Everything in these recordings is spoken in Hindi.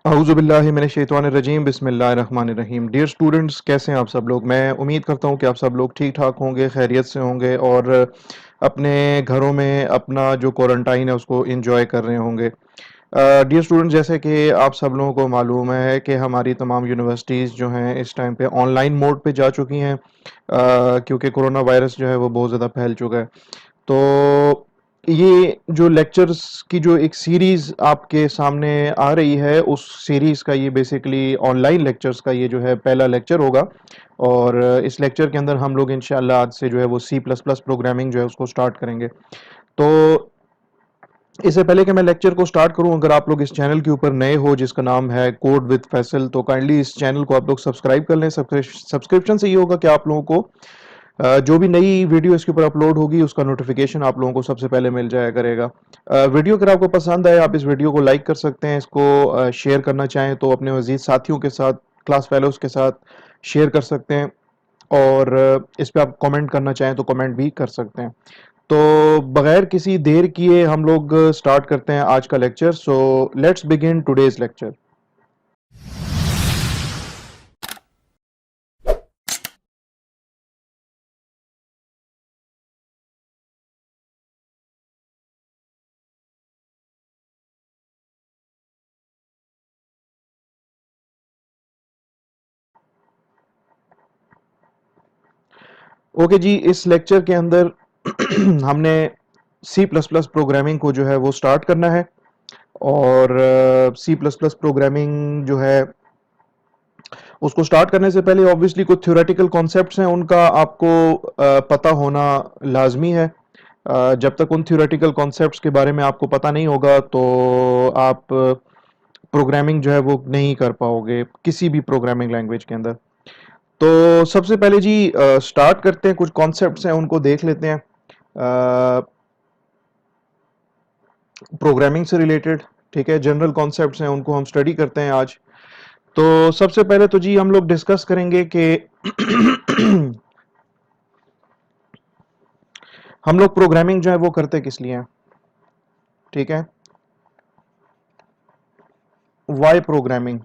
अऊज़ुबिल्लाहि मिनश्शैतानिर्रजीम बिस्मिल्लाहिर्रहमानिर्रहीम। डियर स्टूडेंट्स, कैसे हैं आप सब लोग? मैं उम्मीद करता हूँ कि आप सब लोग ठीक ठाक होंगे, खैरियत से होंगे और अपने घरों में अपना जो क्वारंटाइन है उसको एंजॉय कर रहे होंगे। डियर स्टूडेंट्स, जैसे कि आप सब लोगों को मालूम है कि हमारी तमाम यूनिवर्सिटीज़ जो हैं इस टाइम पे ऑनलाइन मोड पे जा चुकी हैं, क्योंकि कोरोना वायरस जो है वो बहुत ज़्यादा फैल चुका है। तो ये जो लेक्चर्स की जो एक सीरीज़ आपके सामने आ रही है, उस सीरीज़ का ये बेसिकली ऑनलाइन लेक्चर्स का ये जो है पहला लेक्चर होगा। और इस लेक्चर के अंदर हम लोग इंशाल्लाह आज से जो है वो सी प्लस प्लस प्रोग्रामिंग जो है उसको स्टार्ट करेंगे। तो इससे पहले कि मैं लेक्चर को स्टार्ट करूं, अगर आप लोग इस चैनल के ऊपर नए हो जिसका नाम है कोड विद फैसल, तो काइंडली इस चैनल को आप लोग सब्सक्राइब कर लें। सब्सक्रिप्शन से ये होगा कि आप लोगों को जो भी नई वीडियो इसके ऊपर अपलोड होगी उसका नोटिफिकेशन आप लोगों को सबसे पहले मिल जाया करेगा। वीडियो अगर आपको पसंद आए, आप इस वीडियो को लाइक कर सकते हैं, इसको शेयर करना चाहें तो अपने मजीद साथियों के साथ, क्लास फेलोज के साथ शेयर कर सकते हैं। और इस पे आप कमेंट करना चाहें तो कमेंट भी कर सकते हैं। तो बगैर किसी देर किए हम लोग स्टार्ट करते हैं आज का lecture. So let's begin today's lecture. Okay जी, इस लेक्चर के अंदर हमने सी प्लस प्लस प्रोग्रामिंग को जो है वो स्टार्ट करना है। और सी प्लस प्लस प्रोग्रामिंग जो है उसको स्टार्ट करने से पहले ऑब्वियसली कुछ थ्योरेटिकल कॉन्सेप्ट्स हैं, उनका आपको पता होना लाजमी है। जब तक उन थ्योरेटिकल कॉन्सेप्ट्स के बारे में आपको पता नहीं होगा तो आप प्रोग्रामिंग जो है वो नहीं कर पाओगे किसी भी प्रोग्रामिंग लैंग्वेज के अंदर। तो सबसे पहले जी स्टार्ट करते हैं, कुछ कॉन्सेप्ट्स हैं उनको देख लेते हैं प्रोग्रामिंग से रिलेटेड। ठीक है, जनरल कॉन्सेप्ट्स हैं उनको हम स्टडी करते हैं आज। तो सबसे पहले तो जी हम लोग डिस्कस करेंगे कि हम लोग प्रोग्रामिंग जो है वो करते किस लिए हैं। ठीक है, वाई प्रोग्रामिंग।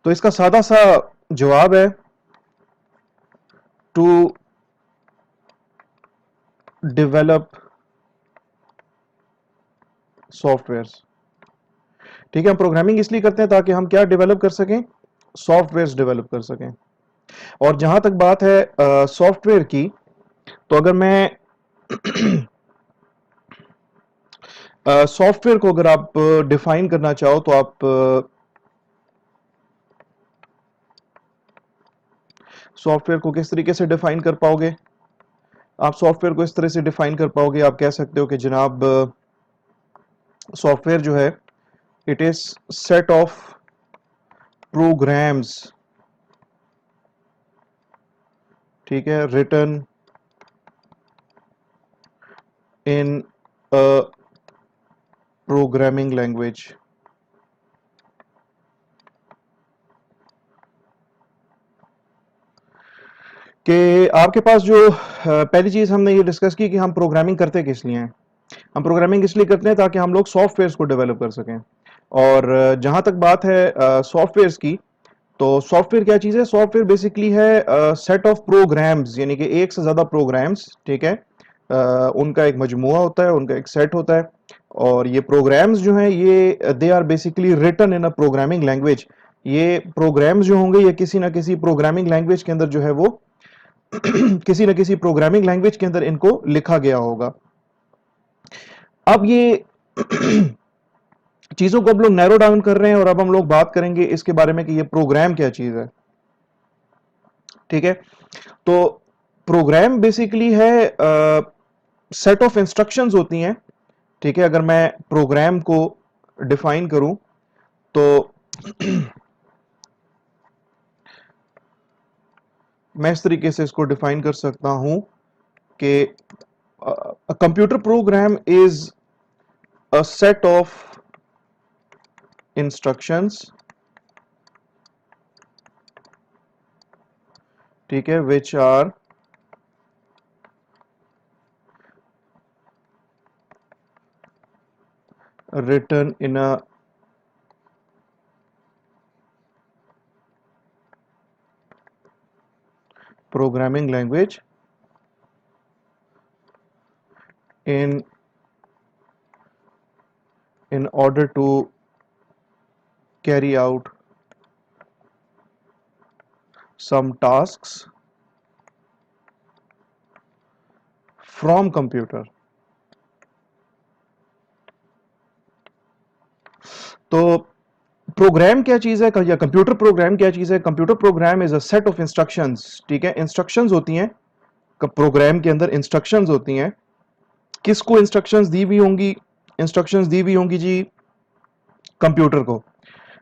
तो इसका सादा सा जवाब है टू डेवलप सॉफ्टवेयर्स। ठीक है, हम प्रोग्रामिंग इसलिए करते हैं ताकि हम क्या डेवलप कर सकें, सॉफ्टवेयर्स डेवलप कर सकें। और जहां तक बात है सॉफ्टवेयर की, तो अगर मैं सॉफ्टवेयर को अगर आप डिफाइन करना चाहो तो आप सॉफ्टवेयर को किस तरीके से डिफाइन कर पाओगे? आप सॉफ्टवेयर को इस तरह से डिफाइन कर पाओगे, आप कह सकते हो कि जनाब सॉफ्टवेयर जो है it is set of programs, ठीक है, written in a programming language. कि आपके पास जो पहली चीज हमने ये डिस्कस की कि हम प्रोग्रामिंग करते किस लिए हैं। हम प्रोग्रामिंग इसलिए करते हैं ताकि हम लोग सॉफ्टवेयर्स को डेवलप कर सकें। और जहां तक बात है सॉफ्टवेयर्स की, तो सॉफ्टवेयर क्या चीज़ है? सॉफ्टवेयर बेसिकली है सेट ऑफ प्रोग्राम्स, यानी कि एक से ज़्यादा प्रोग्राम्स। ठीक है, उनका एक मजमुआ होता है, उनका एक सेट होता है। और ये प्रोग्राम्स जो हैं ये they are basically written in a programming language. ये प्रोग्राम्स जो होंगे ये किसी ना किसी प्रोग्रामिंग लैंग्वेज के अंदर जो है वो किसी ना किसी प्रोग्रामिंग लैंग्वेज के अंदर इनको लिखा गया होगा। अब ये चीजों को अब लोग नैरो डाउन कर रहे हैं और अब हम लोग बात करेंगे इसके बारे में कि ये प्रोग्राम क्या चीज है। ठीक है, तो प्रोग्राम बेसिकली है सेट ऑफ इंस्ट्रक्शंस होती हैं। ठीक है, अगर मैं प्रोग्राम को डिफाइन करूं तो मैं इस तरीके से इसको डिफाइन कर सकता हूं कि computer program is a set of instructions, ठीक है, which are written in a programming language in order to carry out some tasks from computer. तो प्रोग्राम क्या चीज है या कंप्यूटर प्रोग्राम क्या चीज है? Computer program is a set of instructions, ठीक है? इंस्ट्रक्शंस होती हैं प्रोग्राम के अंदर, इंस्ट्रक्शंस होती हैं। किसको इंस्ट्रक्शंस दी हुई होंगी? इंस्ट्रक्शंस दी हुई होंगी जी कंप्यूटर को।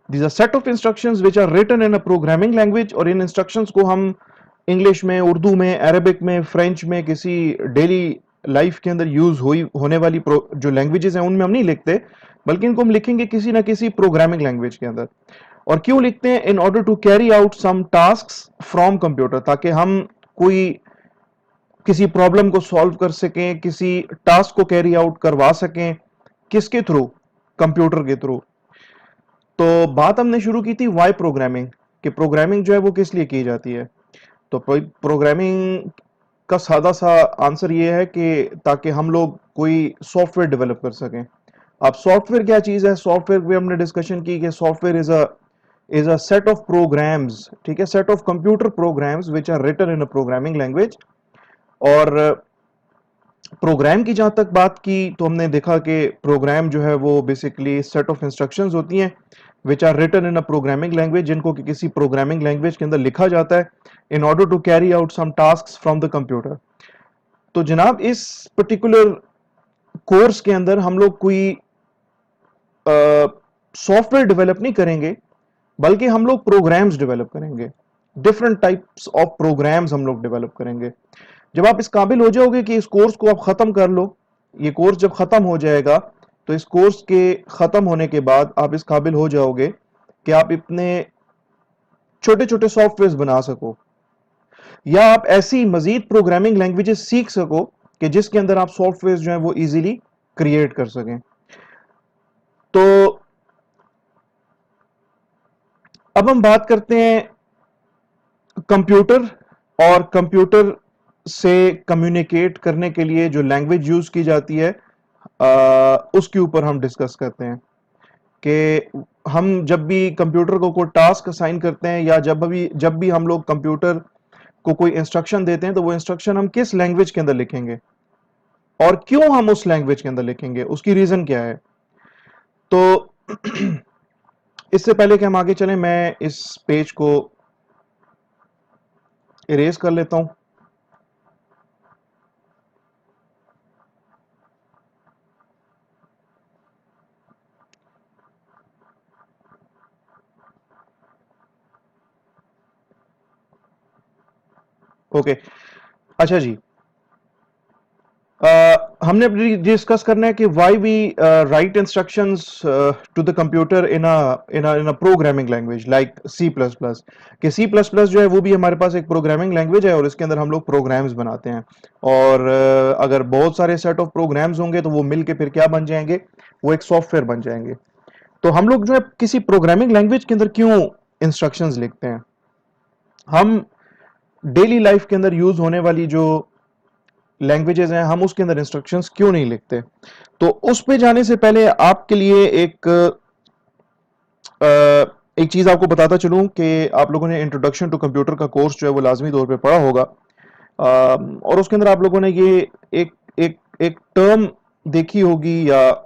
These are set of instructions which are written in a programming language, और इन instructions को हम इंग्लिश में, उर्दू में, अरबिक में, फ्रेंच में, किसी डेली लाइफ के अंदर यूज हुई होने वाली जो लैंग्वेजेस हैं उनमें हम नहीं लिखते, बल्कि इनको हम लिखेंगे किसी ना किसी प्रोग्रामिंग लैंग्वेज के अंदर। और क्यों लिखते हैं? In order to carry out some tasks from computer, ताकि हम कोई किसी प्रॉब्लम को सॉल्व कर सकें, किसी टास्क को कैरी आउट करवा सकें। किसके थ्रू? कंप्यूटर के थ्रू। तो बात हमने शुरू की थी वाई प्रोग्रामिंग, कि प्रोग्रामिंग जो है वो किस लिए की जाती है। तो प्रोग्रामिंग का सादा सा आंसर ये है कि ताकि हम लोग कोई सॉफ्टवेयर डेवलप कर सकें। अब सॉफ्टवेयर क्या चीज है? सॉफ्टवेयर पे हमने डिस्कशन की कि software is a set of programs, ठीक है, set of computer programs which are written in a programming language. और प्रोग्राम की जहां तक बात की तो हमने देखा कि प्रोग्राम जो है वो बेसिकली सेट ऑफ इंस्ट्रक्शंस होती हैं which are written in a programming language, जिनको कि किसी प्रोग्रामिंग लैंग्वेज के अंदर लिखा जाता है in order to carry out some tasks from the computer. तो जनाब इस पर्टिकुलर कोर्स के अंदर हम लोग कोई सॉफ्टवेयर डेवलप नहीं करेंगे, बल्कि हम लोग प्रोग्राम्स डेवलप करेंगे। डिफरेंट टाइप्स ऑफ प्रोग्राम्स हम लोग डेवलप करेंगे। जब आप इस काबिल हो जाओगे कि इस कोर्स को आप खत्म कर लो, ये कोर्स जब खत्म हो जाएगा तो इस कोर्स के खत्म होने के बाद आप इस काबिल हो जाओगे कि आप इतने छोटे छोटे सॉफ्टवेयर बना सको, या आप ऐसी मजीद प्रोग्रामिंग लैंग्वेजेस सीख सको कि जिसके अंदर आप सॉफ्टवेयर जो है वो इजीली क्रिएट कर सकें। तो अब हम बात करते हैं कंप्यूटर, और कंप्यूटर से कम्युनिकेट करने के लिए जो लैंग्वेज यूज की जाती है उसके ऊपर हम डिस्कस करते हैं कि हम जब भी कंप्यूटर को कोई टास्क असाइन करते हैं, या जब भी हम लोग कंप्यूटर को कोई इंस्ट्रक्शन देते हैं, तो वो इंस्ट्रक्शन हम किस लैंग्वेज के अंदर लिखेंगे और क्यों हम उस लैंग्वेज के अंदर लिखेंगे, उसकी रीजन क्या है। तो इससे पहले कि हम आगे चलें, मैं इस पेज को इरेज कर लेता हूं। ओके, अच्छा जी, हमने डिस्कस करना है कि why we write instructions to the computer in a programming language like C plus plus. कि सी प्लस प्लस जो है वो भी हमारे पास एक प्रोग्रामिंग लैंग्वेज है, और इसके अंदर हम लोग प्रोग्राम्स बनाते हैं। और अगर बहुत सारे सेट ऑफ प्रोग्राम्स होंगे तो वो मिलके फिर क्या बन जाएंगे? वो एक सॉफ्टवेयर बन जाएंगे। तो हम लोग जो है किसी प्रोग्रामिंग लैंग्वेज के अंदर क्यों इंस्ट्रक्शंस लिखते हैं? हम डेली लाइफ के अंदर यूज होने वाली जो लैंग्वेजेस हैं, हम उसके अंदर इंस्ट्रक्शंस क्यों नहीं लिखते? तो उस पे जाने से पहले आपके लिए एक चीज आपको बताता चलूं कि आप लोगों ने इंट्रोडक्शन टू कंप्यूटर का कोर्स जो है वो लाजमी तौर पे पढ़ा होगा। और उसके अंदर आप लोगों ने ये एक एक एक टर्म देखी होगी, या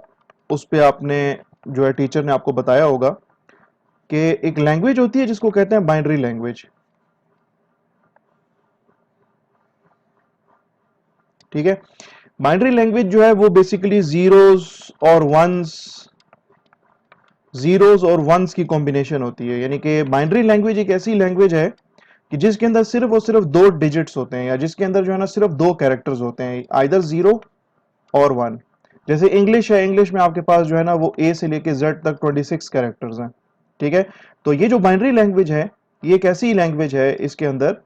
उस पे आपने जो है टीचर ने आपको बताया होगा कि एक लैंग्वेज होती है जिसको कहते हैं बाइनरी लैंग्वेज, ठीक है? बाइनरी लैंग्वेज जो है वो बेसिकली जीरोस और वंस की कॉम्बिनेशन होती है। यानी कि बाइनरी लैंग्वेज एक ऐसी लैंग्वेज है कि जिसके अंदर सिर्फ और सिर्फ दो डिजिट्स होते हैं, या जिसके अंदर जो है ना सिर्फ दो कैरेक्टर्स होते हैं, आइदर जीरो और वन। जैसे इंग्लिश है, इंग्लिश में आपके पास जो है ना वो ए से लेके जेड तक 26 कैरेक्टर्स हैं, ठीक है? तो ये जो बाइनरी लैंग्वेज है, ये एक ऐसी लैंग्वेज है, इसके अंदर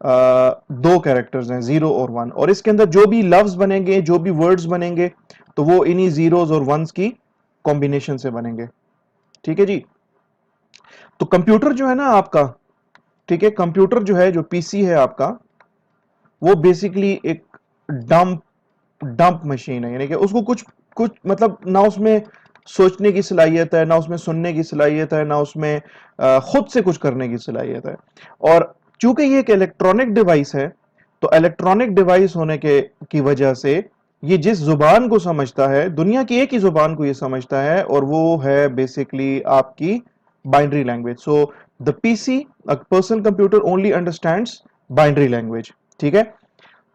दो कैरेक्टर्स हैं, जीरो और वन, और इसके अंदर जो भी लफ्ज बनेंगे, जो भी वर्ड्स बनेंगे, तो वो इन्हीं जीरोस और वंस की कॉम्बिनेशन से बनेंगे। ठीक है जी। तो कंप्यूटर जो है ना आपका, ठीक है, कंप्यूटर जो है, जो पीसी है आपका, वो बेसिकली एक डंप डंप मशीन है। यानी कि उसको कुछ कुछ मतलब ना उसमें सोचने की सलाहियत है, ना उसमें सुनने की सलाहियत है, ना उसमें खुद से कुछ करने की सलाहियत है। और चूंकि ये एक इलेक्ट्रॉनिक डिवाइस है, तो इलेक्ट्रॉनिक डिवाइस होने के की वजह से ये जिस जुबान को समझता है, दुनिया की एक ही जुबान को ये समझता है, और वो है बेसिकली आपकी binary language. So the PC, a personal computer, only understands binary language. ठीक है।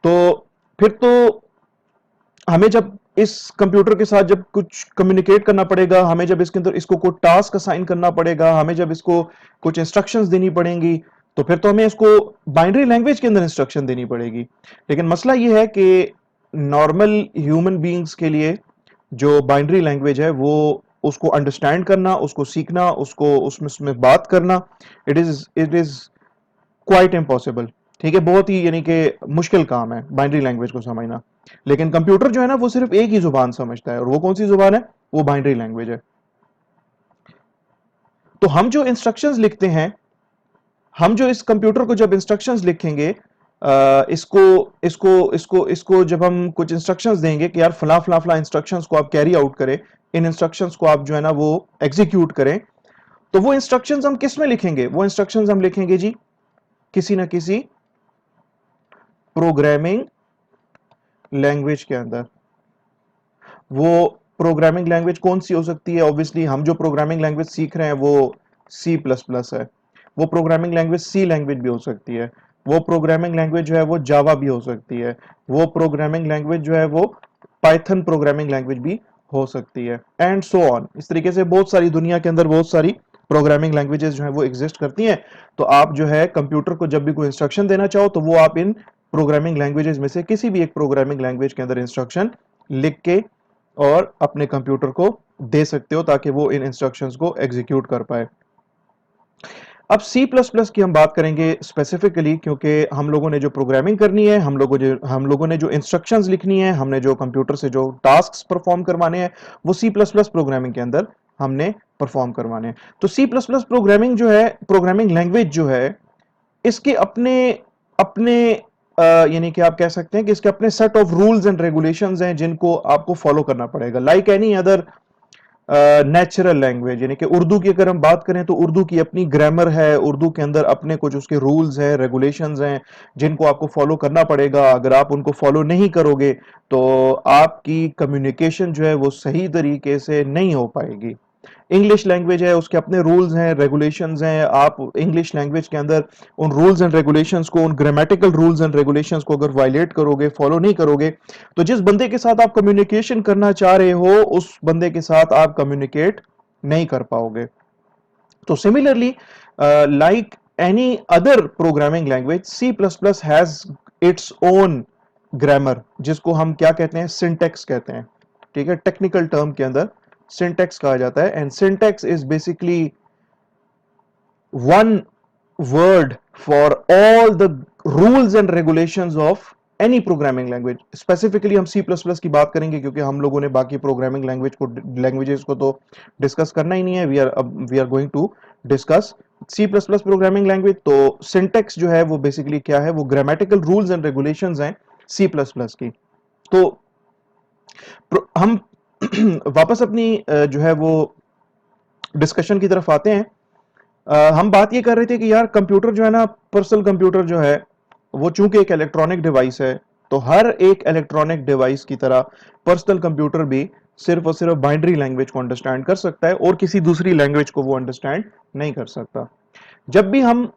तो फिर तो हमें जब इस कंप्यूटर के साथ जब कुछ कम्युनिकेट करना पड़ेगा, हमें जब इसके अंदर इसको कोई टास्क असाइन करना पड़ेगा, हमें जब इसको कुछ इंस्ट्रक्शंस देनी पड़ेंगी, तो फिर तो हमें इसको बाइनरी लैंग्वेज के अंदर इंस्ट्रक्शन देनी पड़ेगी। लेकिन मसला यह है कि नॉर्मल ह्यूमन बीइंग्स के लिए जो बाइनरी लैंग्वेज है, वो उसको अंडरस्टैंड करना, उसको सीखना, उसको उसमें उसमें बात करना, इट इज क्वाइट इम्पॉसिबल। ठीक है, बहुत ही यानी कि मुश्किल काम है बाइनरी लैंग्वेज को समझना। लेकिन कंप्यूटर जो है ना, वो सिर्फ एक ही जुबान समझता है, और वो कौन सी जुबान है? वो बाइनरी लैंग्वेज है। तो हम जो इंस्ट्रक्शंस लिखते हैं, हम जो इस कंप्यूटर को जब इंस्ट्रक्शंस लिखेंगे, इसको इसको इसको इसको जब हम कुछ इंस्ट्रक्शंस देंगे कि यार फला फला फला इंस्ट्रक्शंस को आप कैरी आउट करें, इन इंस्ट्रक्शंस को आप जो है ना वो एग्जीक्यूट करें, तो वो इंस्ट्रक्शंस हम किस में लिखेंगे? वो इंस्ट्रक्शंस हम लिखेंगे जी किसी ना किसी प्रोग्रामिंग लैंग्वेज के अंदर। वो प्रोग्रामिंग लैंग्वेज कौन सी हो सकती है? ऑब्वियसली हम जो प्रोग्रामिंग लैंग्वेज सीख रहे हैं वो सी प्लस प्लस है। वो प्रोग्रामिंग लैंग्वेज सी लैंग्वेज भी हो सकती है। वो प्रोग्रामिंग लैंग्वेज जो है वो जावा भी हो सकती है। वो प्रोग्रामिंग लैंग्वेज जो है वो पाइथन प्रोग्रामिंग लैंग्वेज भी हो सकती है, एंड सो ऑन। इस तरीके से बहुत सारी दुनिया के अंदर बहुत सारी प्रोग्रामिंग लैंग्वेजेस जो है वो एग्जिस्ट करती हैं। तो आप जो है कंप्यूटर को जब भी कोई इंस्ट्रक्शन देना चाहो, तो वो आप इन प्रोग्रामिंग लैंग्वेजेस में से किसी भी एक प्रोग्रामिंग लैंग्वेज के अंदर इंस्ट्रक्शन लिख के और अपने कंप्यूटर को दे सकते हो, ताकि वो इन इंस्ट्रक्शंस को एग्जीक्यूट कर पाए। अब सी प्लस प्लस की हम बात करेंगे स्पेसिफिकली, क्योंकि हम लोगों ने जो प्रोग्रामिंग करनी है, हम लोगों ने जो इंस्ट्रक्शंस लिखनी है, हमने जो कंप्यूटर से जो टास्क परफॉर्म करवाने हैं, वो सी प्लस प्लस प्रोग्रामिंग के अंदर हमने परफॉर्म करवाने हैं। तो सी प्लस प्लस प्रोग्रामिंग जो है, प्रोग्रामिंग लैंग्वेज जो है, इसके अपने अपने यानी कि आप कह सकते हैं कि इसके अपने set of rules and regulations हैं, जिनको आपको फॉलो करना पड़ेगा, like any other natural language. यानी कि उर्दू की अगर हम बात करें, तो उर्दू की अपनी ग्रामर है, उर्दू के अंदर अपने कुछ उसके रूल्स हैं, रेगुलेशंस हैं, जिनको आपको फॉलो करना पड़ेगा। अगर आप उनको फॉलो नहीं करोगे, तो आपकी कम्युनिकेशन जो है वो सही तरीके से नहीं हो पाएगी। इंग्लिश लैंग्वेज है, उसके अपने रूल्स हैं, रेगुलेशंस हैं। आप इंग्लिश लैंग्वेज के अंदर उन रूल्स एंड रेगुलेशंस को, उन ग्रामेटिकल रूल्स एंड रेगुलेशंस को अगर वायलेट करोगे, फॉलो नहीं करोगे, तो जिस बंदे के साथ आप कम्युनिकेशन करना चाह रहे हो, उस बंदे के साथ आप कम्युनिकेट नहीं कर पाओगे। तो similarly, like any other programming language, C plus plus has its own grammar, जिसको हम क्या कहते हैं? सिंटेक्स कहते हैं। ठीक है, टेक्निकल टर्म के अंदर सिंटेक्स कहा जाता है, and syntax is basically one word for all the rules and regulations of any programming language. Specifically हम सी प्लस प्लस की बात करेंगे, क्योंकि हम लोगों ने बाकी प्रोग्रामिंग लैंग्वेजेस को तो डिस्कस करना ही नहीं है। We are going to discuss C plus plus programming language. तो सिंटेक्स जो है वो बेसिकली क्या है? वो ग्रामेटिकल रूल्स एंड रेगुलेशंस हैं सी प्लस प्लस की। तो हम वापस अपनी जो है वो डिस्कशन की तरफ आते हैं। हम बात ये कर रहे थे कि यार कंप्यूटर जो है ना, पर्सनल कंप्यूटर जो है, वो चूंकि एक इलेक्ट्रॉनिक डिवाइस है, तो हर एक इलेक्ट्रॉनिक डिवाइस की तरह पर्सनल कंप्यूटर भी सिर्फ और सिर्फ बाइनरी लैंग्वेज को अंडरस्टैंड कर सकता है, और किसी दूसरी लैंग्वेज को वो अंडरस्टैंड नहीं कर सकता। जब भी हम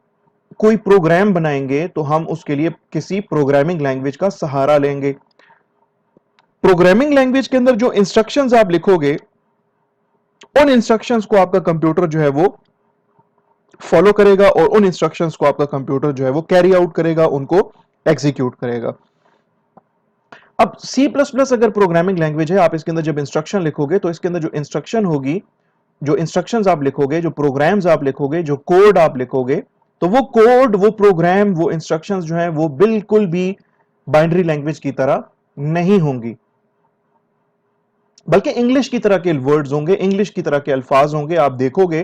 कोई प्रोग्राम बनाएंगे, तो हम उसके लिए किसी प्रोग्रामिंग लैंग्वेज का सहारा लेंगे। प्रोग्रामिंग लैंग्वेज के अंदर जो इंस्ट्रक्शंस आप लिखोगे, उन इंस्ट्रक्शंस को आपका कंप्यूटर जो है वो फॉलो करेगा, और उन इंस्ट्रक्शंस को आपका कंप्यूटर जो है वो कैरी आउट करेगा, उनको एग्जीक्यूट करेगा। अब सी प्लस प्लस अगर प्रोग्रामिंग लैंग्वेज है, आप इसके अंदर जब इंस्ट्रक्शन लिखोगे, तो इसके अंदर जो इंस्ट्रक्शन होगी, जो इंस्ट्रक्शंस आप लिखोगे, जो प्रोग्राम्स आप लिखोगे, जो कोड आप लिखोगे, तो वो कोड, वो प्रोग्राम, वो इंस्ट्रक्शंस जो है वो बिल्कुल भी बाइनरी लैंग्वेज की तरह नहीं होंगी। बल्कि इंग्लिश की तरह के वर्ड्स होंगे, इंग्लिश की तरह के अल्फाज होंगे, आप देखोगे,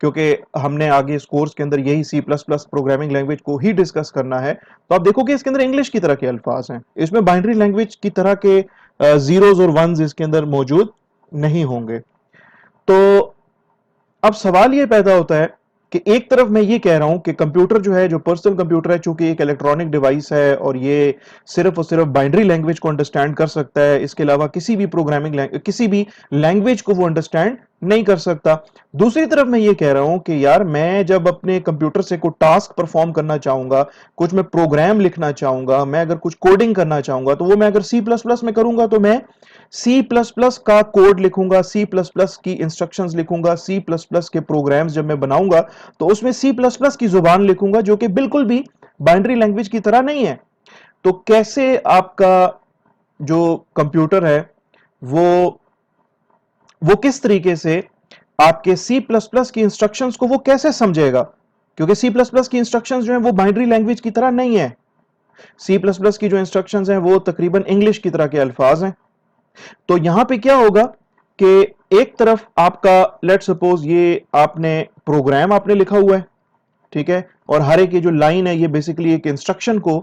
क्योंकि हमने आगे इस कोर्स के अंदर यही C plus plus programming language को ही डिस्कस करना है, तो आप देखोगे इसके अंदर इंग्लिश की तरह के अल्फाज हैं, इसमें बाइनरी लैंग्वेज की तरह के जीरोज और वंस इसके अंदर मौजूद नहीं होंगे। तो अब सवाल ये पैदा होता है कि एक तरफ मैं ये कह रहा हूं कि कंप्यूटर जो है, जो पर्सनल कंप्यूटर है, चूंकि एक इलेक्ट्रॉनिक डिवाइस है और ये सिर्फ और सिर्फ बाइनरी लैंग्वेज को अंडरस्टैंड कर सकता है, इसके अलावा किसी भी किसी भी लैंग्वेज को वो अंडरस्टैंड नहीं कर सकता। दूसरी तरफ मैं ये कह रहा हूं कि यार मैं जब अपने कंप्यूटर से कोई टास्क परफॉर्म करना चाहूंगा, कुछ मैं प्रोग्राम लिखना चाहूंगा, मैं अगर कुछ कोडिंग करना चाहूंगा, तो वो मैं अगर सी प्लस प्लस में करूंगा तो मैं सी प्लस प्लस का कोड लिखूंगा, सी प्लस प्लस की इंस्ट्रक्शंस लिखूंगा, सी प्लस प्लस के प्रोग्राम्स जब मैं बनाऊंगा तो उसमें सी प्लस प्लस की जुबान लिखूंगा, जो कि बिल्कुल भी बाइनरी लैंग्वेज की तरह नहीं है। तो कैसे आपका जो कंप्यूटर है वो वो किस तरीके से आपके सी प्लस प्लस की इंस्ट्रक्शंस को वो कैसे समझेगा, क्योंकि सी प्लस प्लस की इंस्ट्रक्शंस जो है वो बाइनरी लैंग्वेज की तरह नहीं है। सी प्लस प्लस की जो इंस्ट्रक्शंस हैं वो तकरीबन इंग्लिश की तरह के अल्फाज हैं। तो यहां पे क्या होगा कि एक तरफ आपका, लेट सपोज ये आपने प्रोग्राम आपने लिखा हुआ है, ठीक है, और हर एक ये जो लाइन है ये बेसिकली एक इंस्ट्रक्शन को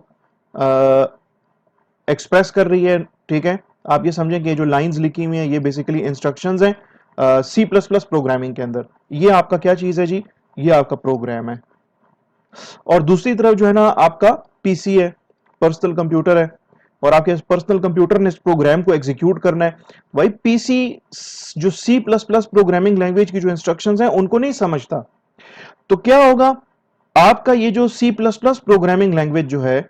एक्सप्रेस कर रही है, ठीक है। आप ये समझें कि ये जो लाइंस लिखी हुई हैं ये बेसिकली इंस्ट्रक्शंस हैं सी प्लस प्लस प्रोग्रामिंग के अंदर। ये आपका क्या चीज है जी, ये आपका प्रोग्राम है। और दूसरी तरफ जो है ना आपका पीसी है, पर्सनल कंप्यूटर है, और आपके पर्सनल कंप्यूटर ने इस प्रोग्राम को एग्जीक्यूट करना है। भाई पीसी जो C plus plus programming language की जो इंस्ट्रक्शंस हैं उनको नहीं समझता। तो क्या होगा, आपका ये जो C plus plus programming language जो है,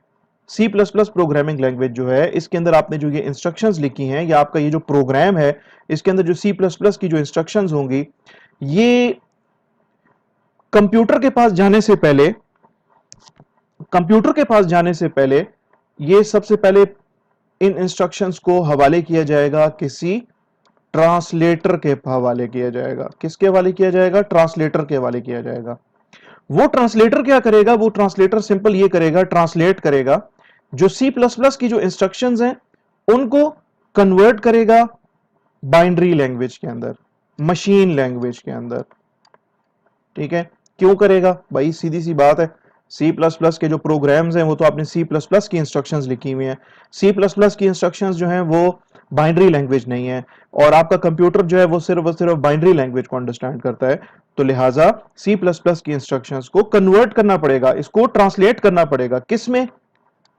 C plus plus programming language जो है, इसके अंदर आपने जो ये इंस्ट्रक्शंस लिखी हैं, या आपका ये जो प्रोग्राम है, इसके अंदर जो सी प्लस प्लस की जो इंस्ट्रक्शंस होंगी, ये कंप्यूटर के पास जाने से पहले कंप्यूटर के पास जाने से पहले ये सबसे पहले इन इंस्ट्रक्शंस को हवाले किया जाएगा, किसी ट्रांसलेटर के हवाले किया जाएगा। किसके हवाले किया जाएगा? ट्रांसलेटर के हवाले किया जाएगा। वो ट्रांसलेटर क्या करेगा? वो ट्रांसलेटर सिंपल ये करेगा, ट्रांसलेट करेगा जो सी प्लस प्लस की जो इंस्ट्रक्शंस हैं उनको कन्वर्ट करेगा बाइनरी लैंग्वेज के अंदर, मशीन लैंग्वेज के अंदर, ठीक है। क्यों करेगा भाई? सीधी सी बात है, सी प्लस प्लस के जो प्रोग्राम्स हैं वो तो आपने सी प्लस प्लस की इंस्ट्रक्शंस लिखी हुई हैं। सी प्लस प्लस की इंस्ट्रक्शंस जो हैं वो बाइनरी लैंग्वेज नहीं है, और आपका कंप्यूटर जो है वो सिर्फ बाइनरी लैंग्वेज को अंडरस्टैंड करता है। तो लिहाजा सी प्लस प्लस की इंस्ट्रक्शंस को कन्वर्ट करना पड़ेगा, इसको ट्रांसलेट करना पड़ेगा, किसमें?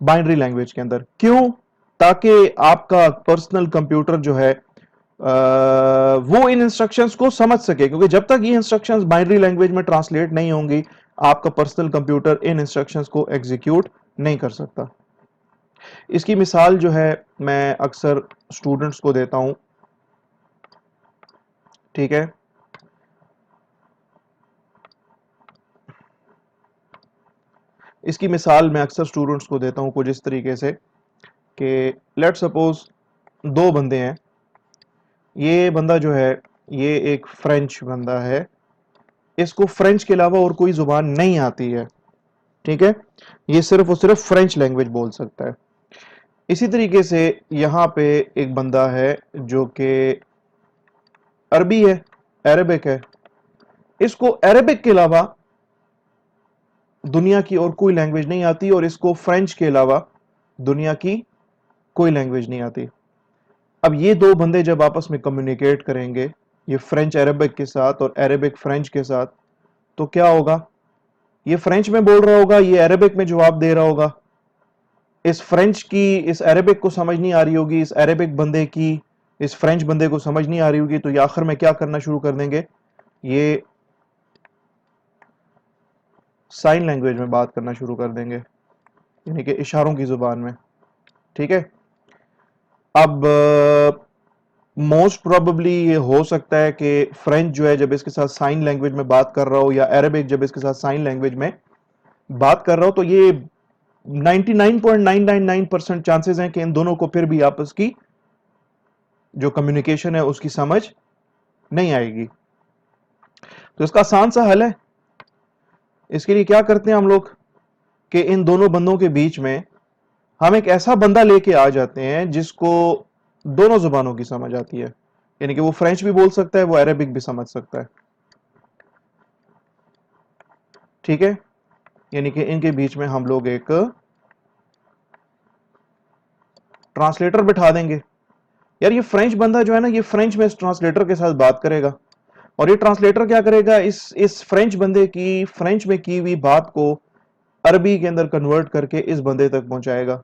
बाइनरी लैंग्वेज के अंदर। क्यों? ताकि आपका पर्सनल कंप्यूटर जो है वो इन इंस्ट्रक्शंस को समझ सके, क्योंकि जब तक ये इंस्ट्रक्शंस बाइनरी लैंग्वेज में ट्रांसलेट नहीं होंगी आपका पर्सनल कंप्यूटर इन इंस्ट्रक्शंस को एग्जीक्यूट नहीं कर सकता। इसकी मिसाल जो है मैं अक्सर स्टूडेंट्स को देता हूं, ठीक है। इसकी मिसाल मैं अक्सर स्टूडेंट्स को देता हूं कुछ इस तरीके से कि लेट सपोज दो बंदे हैं, ये बंदा जो है ये एक फ्रेंच बंदा है, इसको फ्रेंच के अलावा और कोई जुबान नहीं आती है, ठीक है। ये सिर्फ और सिर्फ फ्रेंच लैंग्वेज बोल सकता है। इसी तरीके से यहां पे एक बंदा है जो कि अरबी है, अरेबिक है, इसको अरेबिक के अलावा दुनिया की और कोई लैंग्वेज नहीं आती, और इसको फ्रेंच के अलावा दुनिया की कोई लैंग्वेज नहीं आती। अब ये दो बंदे जब आपस में कम्युनिकेट करेंगे, ये फ्रेंच अरेबिक के साथ और अरेबिक फ्रेंच के साथ, तो क्या होगा? ये फ्रेंच में बोल रहा होगा, ये अरेबिक में जवाब दे रहा होगा। इस फ्रेंच की इस अरेबिक को समझ नहीं आ रही होगी, इस अरेबिक बंदे की इस फ्रेंच बंदे को समझ नहीं आ रही होगी, तो ये आखिर में क्या करना शुरू कर देंगे? ये साइन लैंग्वेज में बात करना शुरू कर देंगे, यानी कि इशारों की जुबान में, ठीक है। अब मोस्ट प्रोबेबली ये हो सकता है कि फ्रेंच जो है जब इसके साथ साइन लैंग्वेज में बात कर रहा हो, या अरेबिक जब इसके साथ साइन लैंग्वेज में बात कर रहा हो, तो ये 99.999% चांसेस हैं कि इन दोनों को फिर भी आपस की जो कम्युनिकेशन है उसकी समझ नहीं आएगी। तो इसका आसान सा हल है, इसके लिए क्या करते हैं हम लोग कि इन दोनों बंदों के बीच में हम एक ऐसा बंदा लेके आ जाते हैं जिसको दोनों जुबानों की समझ आती है। यानी कि वो फ्रेंच भी बोल सकता है, वो अरेबिक भी समझ सकता है। ठीक है, यानी कि इनके बीच में हम लोग एक ट्रांसलेटर बिठा देंगे। यार ये फ्रेंच बंदा जो है ना, ये फ्रेंच में इस ट्रांसलेटर के साथ बात करेगा, और ये ट्रांसलेटर क्या करेगा, इस फ्रेंच बंदे की फ्रेंच में की हुई बात को अरबी के अंदर कन्वर्ट करके इस बंदे तक पहुंचाएगा।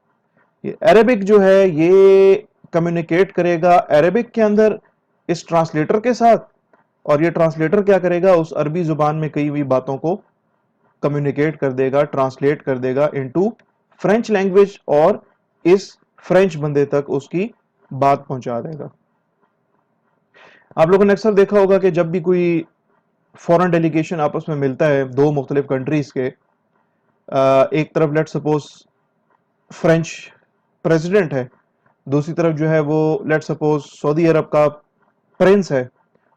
ये अरेबिक जो है ये कम्युनिकेट करेगा अरेबिक के अंदर इस ट्रांसलेटर के साथ, और ये ट्रांसलेटर क्या करेगा, उस अरबी जुबान में कही हुई बातों को कम्युनिकेट कर देगा, ट्रांसलेट कर देगा इनटू फ्रेंच लैंग्वेज, और इस फ्रेंच बंदे तक उसकी बात पहुंचा देगा। आप लोगों ने अक्सर देखा होगा कि जब भी कोई फॉरेन डेलीगेशन आपस में मिलता है दो मुख्तलिफ कंट्रीज के, एक तरफ लेट सपोज फ्रेंच प्रेसिडेंट है, दूसरी तरफ जो है वो लेट सपोज सऊदी अरब का प्रिंस है,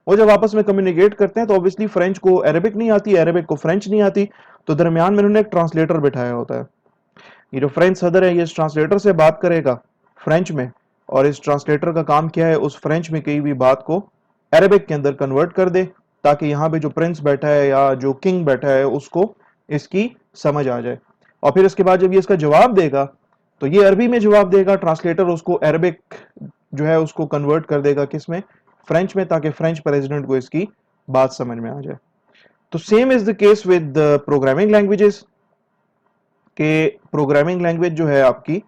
वो जब आपस में कम्युनिकेट करते हैं तो ऑब्वियसली फ्रेंच को अरेबिक नहीं आती, अरेबिक को फ्रेंच नहीं आती, तो दरमियान में उन्होंने एक ट्रांसलेटर बिठाया होता है। ये जो फ्रेंच सदर है ये इस ट्रांसलेटर से बात करेगा फ्रेंच में, और इस ट्रांसलेटर का काम क्या है, उस फ्रेंच में कही हुई बात को अरेबिक के अंदर कन्वर्ट कर दे, ताकि यहाँ पे जो प्रिंस बैठा है या जो किंग बैठा है उसको इसकी समझ आ जाए। और फिर इसके बाद जब ये इसका जवाब देगा तो ये अरबी में जवाब देगा, ट्रांसलेटर उसको अरेबिक जो है उसको कन्वर्ट कर देगा किस में, फ्रेंच में, ताकि फ्रेंच प्रेसिडेंट को इसकी बात समझ में आ जाए। तो same is the case with programming languages, के प्रोग्रामिंग लैंग्वेज जो है आपकी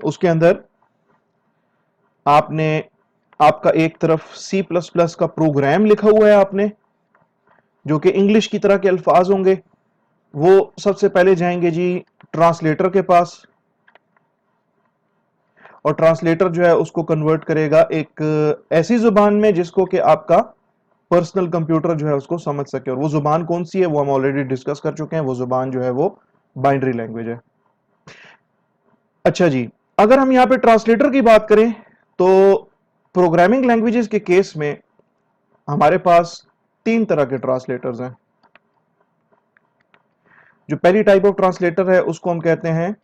उसके अंदर आपने आपका एक तरफ सी प्लस प्लस का प्रोग्राम लिखा हुआ है आपने, जो कि इंग्लिश की तरह के अल्फाज होंगे। वो सबसे पहले जाएंगे जी ट्रांसलेटर के पास, और ट्रांसलेटर जो है उसको कन्वर्ट करेगा एक ऐसी जुबान में जिसको कि आपका पर्सनल कंप्यूटर जो है उसको समझ सके। और वो जुबान कौन सी है वो हम ऑलरेडी डिस्कस कर चुके हैं, वो जुबान जो है वो बाइनरी लैंग्वेज है। अच्छा जी, अगर हम यहां पे ट्रांसलेटर की बात करें तो प्रोग्रामिंग लैंग्वेजेस के केस में हमारे पास तीन तरह के ट्रांसलेटर्स हैं। जो पहली टाइप ऑफ ट्रांसलेटर है उसको हम कहते हैं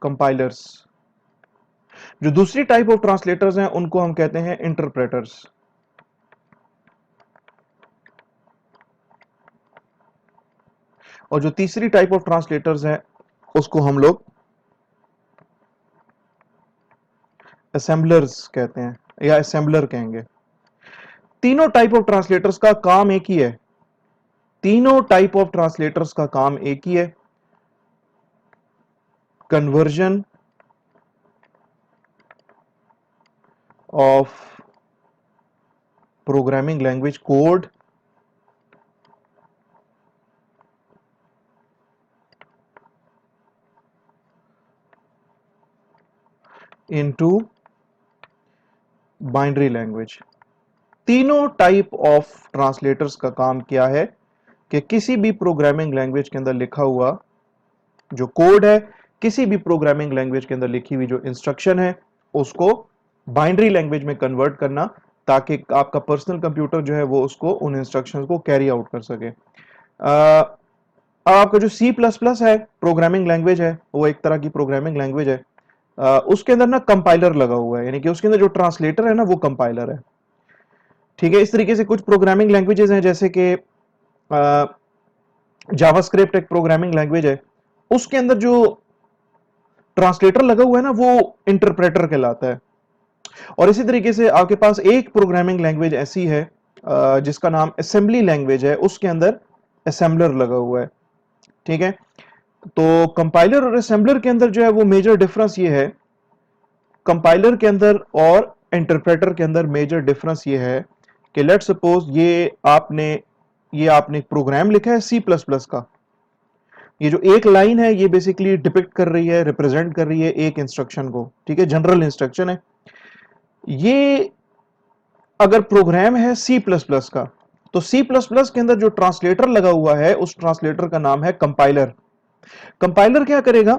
कंपाइलर्स। जो दूसरी टाइप ऑफ ट्रांसलेटर्स हैं उनको हम कहते हैं इंटरप्रेटर्स। और जो तीसरी टाइप ऑफ ट्रांसलेटर्स हैं उसको हम लोग असेंबलर्स कहते हैं, या असेंबलर कहेंगे। तीनों टाइप ऑफ ट्रांसलेटर्स का काम एक ही है, तीनों टाइप ऑफ ट्रांसलेटर्स का काम एक ही है, conversion of programming language code into binary language. तीनों टाइप ऑफ ट्रांसलेटर्स का काम क्या है कि किसी भी प्रोग्रामिंग लैंग्वेज के अंदर लिखा हुआ जो कोड है, किसी भी प्रोग्रामिंग लैंग्वेज के अंदर लिखी हुई जो इंस्ट्रक्शन है उसको बाइनरी लैंग्वेज में कन्वर्ट करना, ताकि आपका पर्सनल कंप्यूटर जो है वो उसको उन इंस्ट्रक्शंस को कैरी आउट कर सके। आपका जो सी प्लस प्लस है प्रोग्रामिंग लैंग्वेज है, वो एक तरह की प्रोग्रामिंग लैंग्वेज है। उसके अंदर ना कंपाइलर लगा हुआ है, यानी कि उसके अंदर जो ट्रांसलेटर है ना वो कंपाइलर है। ठीक है, इस तरीके से कुछ प्रोग्रामिंग लैंग्वेजेस हैं, जैसे कि जावास्क्रिप्ट एक प्रोग्रामिंग लैंग्वेज है, उसके अंदर जो ट्रांसलेटर लगा हुआ है ना वो इंटरप्रेटर कहलाता है। और इसी तरीके से आपके पास एक प्रोग्रामिंग लैंग्वेज ऐसी है जिसका नाम असेंबली लैंग्वेज है, उसके अंदर असेंबलर लगा हुआ है। ठीक है, तो कंपाइलर और असेंबलर के अंदर जो है वो मेजर डिफरेंस ये है, कंपाइलर के अंदर और इंटरप्रेटर के अंदर मेजर डिफरेंस ये है कि लेट सपोज ये आपने एक प्रोग्राम लिखा है सी प्लस प्लस का, ये जो एक लाइन है ये बेसिकली डिपिक्ट कर रही है, रिप्रेजेंट कर रही है एक इंस्ट्रक्शन को। ठीक है, जनरल इंस्ट्रक्शन है ये। अगर प्रोग्राम है सी प्लस प्लस का, तो सी प्लस प्लस के अंदर जो ट्रांसलेटर लगा हुआ है उस ट्रांसलेटर का नाम है कंपाइलर। कंपाइलर क्या करेगा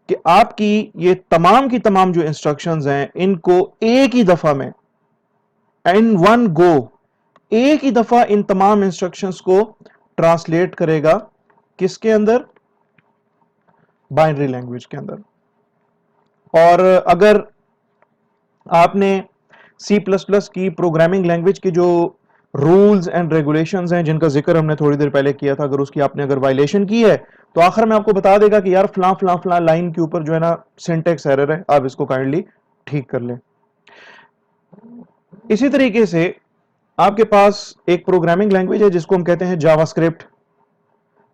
कि आपकी ये तमाम की तमाम जो इंस्ट्रक्शंस हैं इनको एक ही दफा में, इन वन गो, एक ही दफा इन तमाम इंस्ट्रक्शंस को ट्रांसलेट करेगा किसके अंदर, बाइनरी लैंग्वेज के अंदर। और अगर आपने सी प्लस प्लस की प्रोग्रामिंग लैंग्वेज के जो रूल्स एंड रेगुलेशंस हैं जिनका जिक्र हमने थोड़ी देर पहले किया था, अगर उसकी आपने अगर वायलेशन की है तो आखिर में आपको बता देगा कि यार फलां फलां फलां लाइन के ऊपर जो है ना सिंटेक्स एरर है, आप इसको काइंडली ठीक कर लें। इसी तरीके से आपके पास एक प्रोग्रामिंग लैंग्वेज है जिसको हम कहते हैं जावास्क्रिप्ट।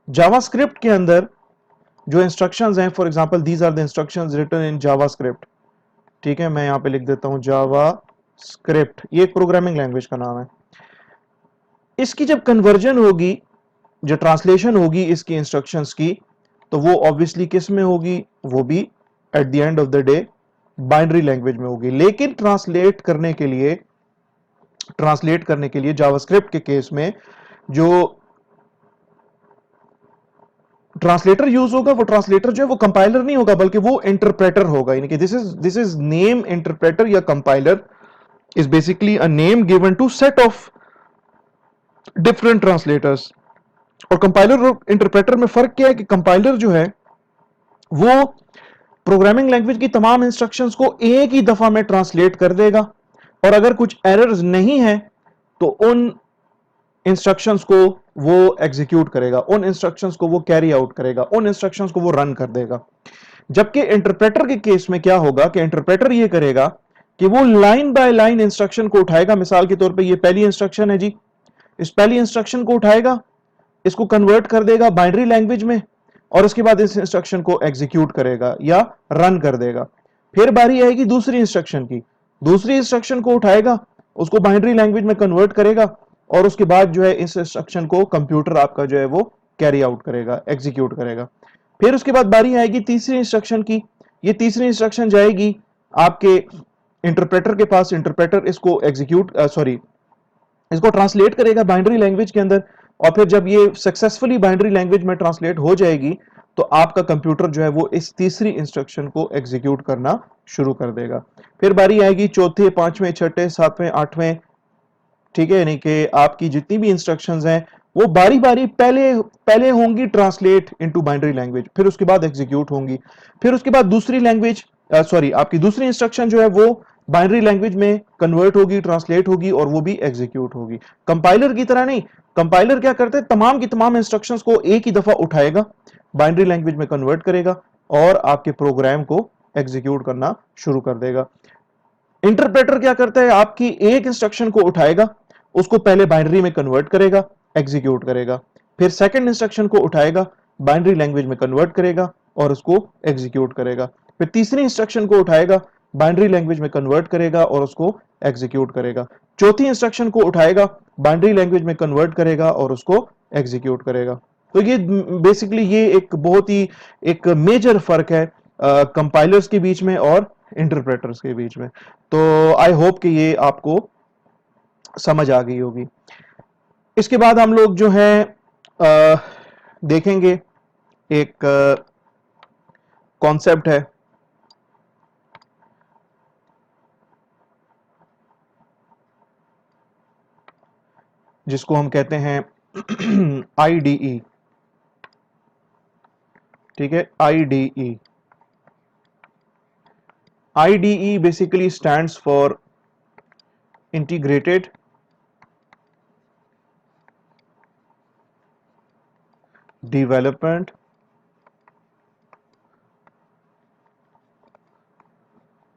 जावास्क्रिप्ट के अंदर जो इंस्ट्रक्शंस हैं, for example these are the instructions written in JavaScript. ठीक है, मैं यहां पे लिख देता हूं जावा स्क्रिप्ट, ये एक प्रोग्रामिंग लैंग्वेज का नाम है। इसकी जब कन्वर्जन होगी, जो ट्रांसलेशन होगी इसकी इंस्ट्रक्शंस की, तो वो ऑब्वियसली किस में होगी, वो भी at the end of the day binary language में होगी। लेकिन ट्रांसलेट करने के लिए जावास्क्रिप्ट के केस में जो ट्रांसलेटर यूज होगा, वो ट्रांसलेटर जो है वो कंपाइलर नहीं होगा, बल्कि वो इंटरप्रेटर होगा। यानी कि दिस इज नेम इंटरप्रेटर या compiler is basically a name given to set of different translators. और कंपाइलर और इंटरप्रेटर में फर्क क्या है कि कंपाइलर जो है वो प्रोग्रामिंग लैंग्वेज की तमाम इंस्ट्रक्शंस को एक ही दफा में ट्रांसलेट कर देगा, और अगर कुछ एरर्स नहीं है तो उन इंस्ट्रक्शंस को वो एग्जीक्यूट करेगा, उन इंस्ट्रक्शंस को वो कैरी आउट करेगा, उन इंस्ट्रक्शंस को वो रन कर देगा। जबकि इंटरप्रेटर के केस में क्या होगा कि इंटरप्रेटर ये करेगा कि वो लाइन बाय लाइन इंस्ट्रक्शन को उठाएगा। मिसाल के तौर पे ये पहली इंस्ट्रक्शन है जी, इस पहली इंस्ट्रक्शन को उठाएगा, इसको कन्वर्ट कर देगा बाइनरी लैंग्वेज में, और उसके बाद इस इंस्ट्रक्शन को एग्जीक्यूट करेगा या रन कर देगा। फिर बारी आएगी दूसरी इंस्ट्रक्शन की, दूसरी इंस्ट्रक्शन को उठाएगा, उसको बाइनरी लैंग्वेज में कन्वर्ट करेगा, और उसके बाद जो है इस इंस्ट्रक्शन को कंप्यूटर आपका जो है वो कैरी आउट करेगा, एग्जीक्यूट करेगा। फिर उसके बाद बारी आएगी तीसरी इंस्ट्रक्शन की, ये तीसरी इंस्ट्रक्शन जाएगी आपके इंटरप्रेटर के पास, इंटरप्रेटर इसको इसको ट्रांसलेट करेगा बाइनरी लैंग्वेज के अंदर, और फिर जब ये सक्सेसफुली बाइनरी लैंग्वेज में ट्रांसलेट हो जाएगी तो आपका कंप्यूटर जो है वो इस तीसरी इंस्ट्रक्शन को एग्जीक्यूट करना शुरू कर देगा। फिर बारी आएगी चौथे, पांचवें, छठे, सातवें, आठवें, ठीक है, यानी कि आपकी जितनी भी इंस्ट्रक्शंस हैं वो बारी बारी पहले पहले होंगी ट्रांसलेट इनटू बाइनरी लैंग्वेज, फिर उसके बाद एग्जीक्यूट होंगी, फिर उसके बाद दूसरी लैंग्वेज आपकी दूसरी इंस्ट्रक्शन जो है वो बाइनरी लैंग्वेज में कन्वर्ट होगी, ट्रांसलेट होगी, और वो भी एग्जीक्यूट होगी। कंपाइलर की तरह नहीं, कंपाइलर क्या करते हैं, तमाम की तमाम इंस्ट्रक्शंस को एक ही दफा उठाएगा, बाइनरी लैंग्वेज में कन्वर्ट करेगा और आपके प्रोग्राम को एग्जीक्यूट करना शुरू कर देगा। इंटरप्रेटर क्या करता है, आपकी एक इंस्ट्रक्शन को उठाएगा, उसको पहले बाइनरी में कन्वर्ट करेगा, एग्जीक्यूट करेगा, फिर सेकंड इंस्ट्रक्शन को उठाएगा, बाइनरी लैंग्वेज में कन्वर्ट करेगा और उसको एग्जीक्यूट करेगा, फिर तीसरी इंस्ट्रक्शन को उठाएगा, बाइनरी लैंग्वेज में कन्वर्ट करेगा और उसको एग्जीक्यूट करेगा, चौथी इंस्ट्रक्शन को उठाएगा, बाइनरी लैंग्वेज में कन्वर्ट करेगा और उसको एग्जीक्यूट करेगा। तो ये बेसिकली ये एक बहुत ही एक मेजर फर्क है कंपाइलर्स के बीच में और इंटरप्रेटर्स के बीच में। तो आई होप कि ये आपको समझ आ गई होगी। इसके बाद हम लोग जो है देखेंगे एक कॉन्सेप्ट है जिसको हम कहते हैं आईडीई। ठीक है, IDE. IDE basically stands for integrated development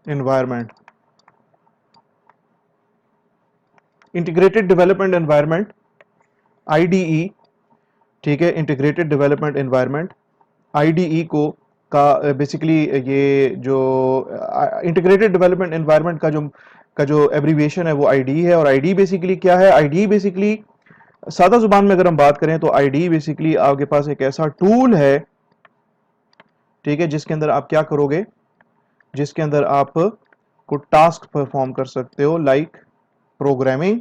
environment. Integrated development environment, IDE. ठीक है, इंटीग्रेटेड डेवलपमेंट एनवायरनमेंट, आईडीई को का बेसिकली ये जो इंटीग्रेटेड डेवलपमेंट एनवायरनमेंट का जो एब्रीविएशन है वो आईडीई है। और आईडीई बेसिकली क्या है, आईडीई बेसिकली सादा जुबान में अगर हम बात करें तो आईडीई बेसिकली आपके पास एक ऐसा टूल है, ठीक है, जिसके अंदर आप क्या करोगे, जिसके अंदर आप को टास्क परफॉर्म कर सकते हो, लाइक प्रोग्रामिंग।